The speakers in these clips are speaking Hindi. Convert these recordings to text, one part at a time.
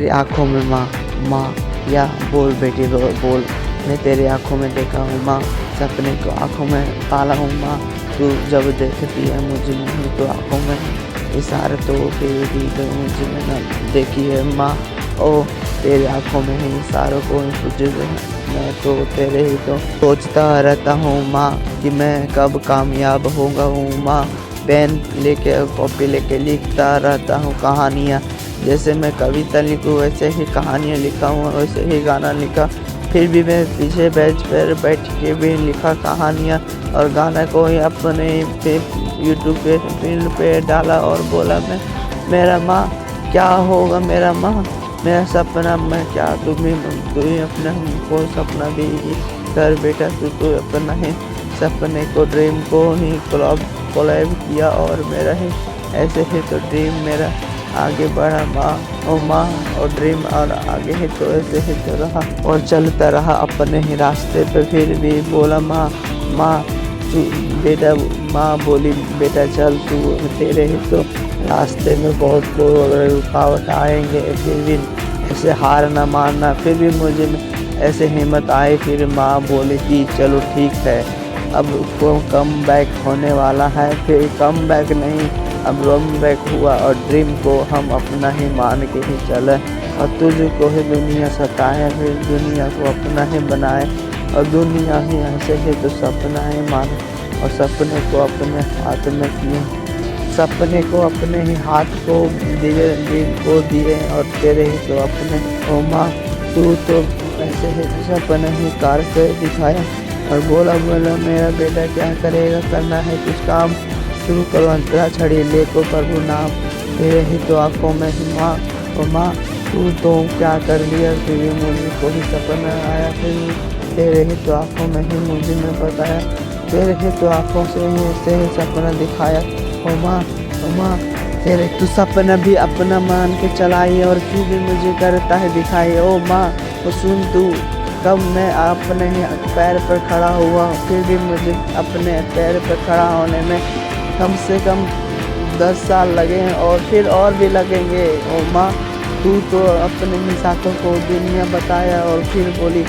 तेरी आँखों में माँ, माँ या बोल बेटी बोल, मैं तेरी आँखों में देखा हूँ माँ, सपने को आँखों में पाला हूँ माँ। तू जब देखती है मुझे नहीं तो आँखों में इशारा तो तेरी तो मुझे न देखी है माँ। ओ तेरी आँखों में ही इशारों को तुझे मैं तो तेरे ही तो सोचता रहता हूँ माँ कि मैं कब कामयाब होगा हूँ माँ। पेन लेके कॉपी लेके लिखता रहता हूँ कहानियाँ, जैसे मैं कविता लिखूँ वैसे ही कहानियाँ लिखा हूँ, वैसे ही गाना लिखा। फिर भी मैं पीछे बेंच पर बैठ के भी लिखा कहानियाँ और गाना को ही अपने पे यूट्यूब पे फिल्म पे डाला और बोला मैं मेरा माँ क्या होगा मेरा माँ, मेरा सपना मैं क्या तू ही अपना हमको सपना देगी कर बेटा तू अपना ही सपने को ड्रीम को ही कोलैब किया और मेरा ही ऐसे ही तो ड्रीम मेरा आगे बढ़ा माँ ओ माँ और ड्रीम और आगे ही तो ऐसे ही तो रहा और चलता रहा अपने ही रास्ते पे। फिर भी बोला माँ माँ तू बेटा, माँ बोली बेटा चल तू तेरे ही तो रास्ते में बहुत रुकावट आएंगे, फिर भी ऐसे हार ना मानना। फिर भी मुझे ऐसे हिम्मत आई, फिर माँ बोली कि चलो ठीक है अब को कम बैक होने वाला है। फिर कम बैक नहीं अब रम बैक हुआ और ड्रीम को हम अपना ही मान के ही चले और तुझको ही दुनिया सताए, फिर दुनिया को अपना ही बनाए और दुनिया ही ऐसे ही तो सपना ही माने और सपने को अपने हाथ में किए, सपने को अपने ही हाथ को दिए दिल को दिए और तेरे ही तो अपने ओ माँ तू तो ऐसे ही तो सपने ही कार कर दिखाया और बोला मेरा बेटा क्या करेगा, करना है कुछ काम शुरू करो अंतरा छड़ी ले को प्रभु नाम, तेरे ही तो आँखों में ही माँ ओ माँ तू तो क्या कर लिया, फिर मुझे कोई सपना आया, फिर तेरे ही तो आँखों में ही मुझे मैं बताया, तेरे ही तो आँखों से ही ऐसे ही सपना दिखाया ओ माँ तेरे तू सपना भी अपना मान के चलाई और फिर भी मुझे करता है दिखाई ओ माँ वो सुन तू कब मैं अपने ही पैर पर खड़ा हुआ, फिर भी मुझे अपने पैर पर खड़ा होने में कम से कम 10 साल लगे हैं और फिर और भी लगेंगे ओ माँ। तू तो अपने ही साथों को दुनिया बताया और फिर बोली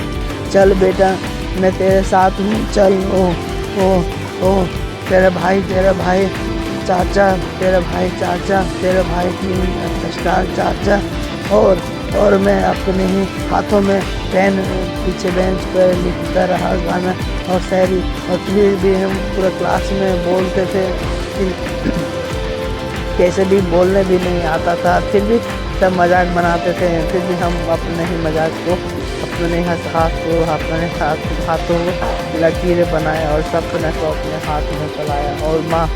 चल बेटा मैं तेरे साथ हूँ चल ओ तेरे भाई चाचा तेरे भाई चाचा तेरे भाई की स्टार चाचा और मैं अपने ही हाथों में पेन पीछे बेंच पर लिखता रहा गाना और शायरी और फिर भी हम पूरा क्लास में बोलते थे कि कैसे भी बोलने भी नहीं आता था, फिर भी सब मजाक बनाते थे, फिर भी हम अपने ही मजाक को अपने हाथों लकीरें बनाए और सपने को अपने हाथ में चलाया और माँ